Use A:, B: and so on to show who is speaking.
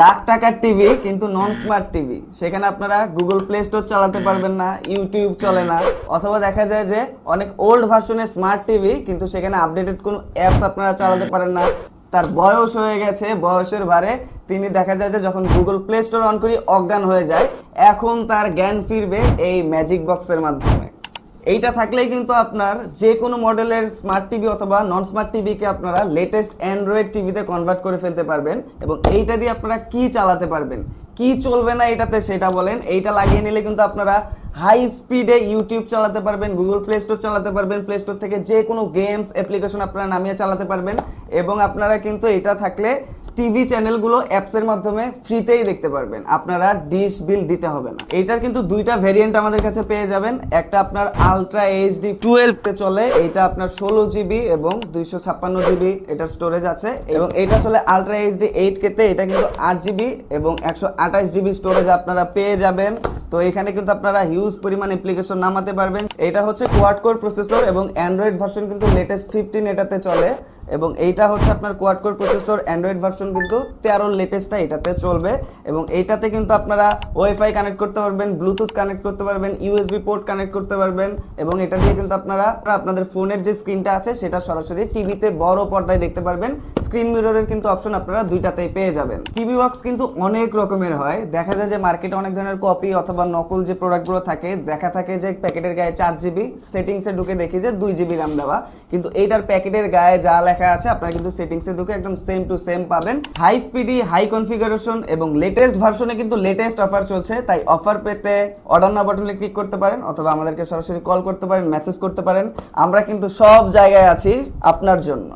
A: লাখ টাকার টিভি কিন্তু নন smart TV, সেখানে আপনারা গুগল প্লে স্টোর চালাতে পারবেন না, ইউটিউব চলে না, অথবা দেখা যায় যে অনেক ওল্ড ভার্সনের স্মার্ট টিভি কিন্তু সেখানে আপডেটেড কোনো অ্যাপস আপনারা চালাতে পারেন না। তার বয়স হয়ে গেছে, বয়সের ভারে তিনি দেখা যায় যে যখন গুগল প্লে স্টোর অন করি অজ্ঞান হয়ে যায়। এখন তার জ্ঞান ফিরবে এই ম্যাজিক বক্সের মাধ্যমে। এইটা থাকলেই কিন্তু আপনার যে কোনো মডেলের স্মার্ট টিভি অথবা নন স্মার্ট টিভিকে আপনারা লেটেস্ট অ্যান্ড্রয়েড টিভিতে কনভার্ট করে ফেলতে পারবেন। এবং এইটা দিয়ে আপনারা কি চালাতে পারবেন, কি চলবে না এটাতে সেটা বলেন। এইটা লাগিয়ে নিলে কিন্তু আপনারা হাই স্পিডে ইউটিউব চালাতে পারবেন, গুগল প্লে স্টোর চালাতে পারবেন, প্লে স্টোর থেকে যে কোনো গেমস অ্যাপ্লিকেশন আপনারা নামিয়ে চালাতে পারবেন। এবং আপনারা কিন্তু এটা থাকলে টিভি চ্যানেলগুলো অ্যাপসের মাধ্যমে ফ্রিতেই দেখতে পারবেন, আপনারা ডিশ বিল দিতে হবে না। এইটার কিন্তু দুইটা ভেরিয়েন্ট আমাদের কাছে পেয়ে যাবেন। একটা আপনার আলট্রা এইচডি 12 তে চলে, এইটা আপনার 16 জিবি এবং 256 জিবি এটার স্টোরেজ আছে। এবং এটা চলে আলট্রা এইচডি 8K তে, এটা কিন্তু 8 জিবি এবং 128 জিবি স্টোরেজ আপনারা পেয়ে যাবেন। তো এখানে কিন্তু আপনারা হিউজ পরিমাণ অ্যাপ্লিকেশন নামাতে পারবেন। এটা হচ্ছে কোয়াড কোর প্রসেসর এবং অ্যান্ড্রয়েড ভার্সন কিন্তু লেটেস্ট 15 এটাতে চলে। এবং এইটা হচ্ছে আপনার quad core processor, Android version কিন্তু 13 লেটেস্টটা এটাতে চলবে। এবং এইটাতে কিন্তু আপনারা ওয়াইফাই কানেক্ট করতে পারবেন, ব্লুটুথ কানেক্ট করতে পারবেন, ইউএসবি পোর্ট কানেক্ট করতে পারবেন। এবং এটা দিয়ে কিন্তু আপনারা আপনাদের ফোনের যে স্ক্রিনটা আছে সেটা সরাসরি টিভিতে বড় পর্দায় দেখতে পারবেন। স্ক্রিন মিররের কিন্তু অপশন আপনারা দুইটাতেই পেয়ে যাবেন। টিভি বক্স কিন্তু অনেক রকমের হয়, দেখা যায় যে মার্কেটে অনেক ধরনের কপি অথবা নকল যে প্রোডাক্টগুলো থাকে, দেখা থাকে যে প্যাকেটের গায়ে 4 জিবি, সেটিংসে ঢুকে দেখি যে 2 জিবি র্যাম দেওয়া, কিন্তু এইটার প্যাকেটের গায়ে যা লেখা আছে আপনারা কিন্তু সেটিংসে ঢুকে একদম সেম টু সেম পাবেন। হাই স্পিডি, হাই কনফিগারেশন এবং লেটেস্ট ভার্সনে কিন্তু লেটেস্ট অফার চলছে। তাই অফার পেতে অর্ডার নাও বাটনে ক্লিক করতে পারেন অথবা আমাদেরকে সরাসরি কল করতে পারেন, মেসেজ করতে পারেন। আমরা কিন্তু সব জায়গায় আছি আপনার জন্য।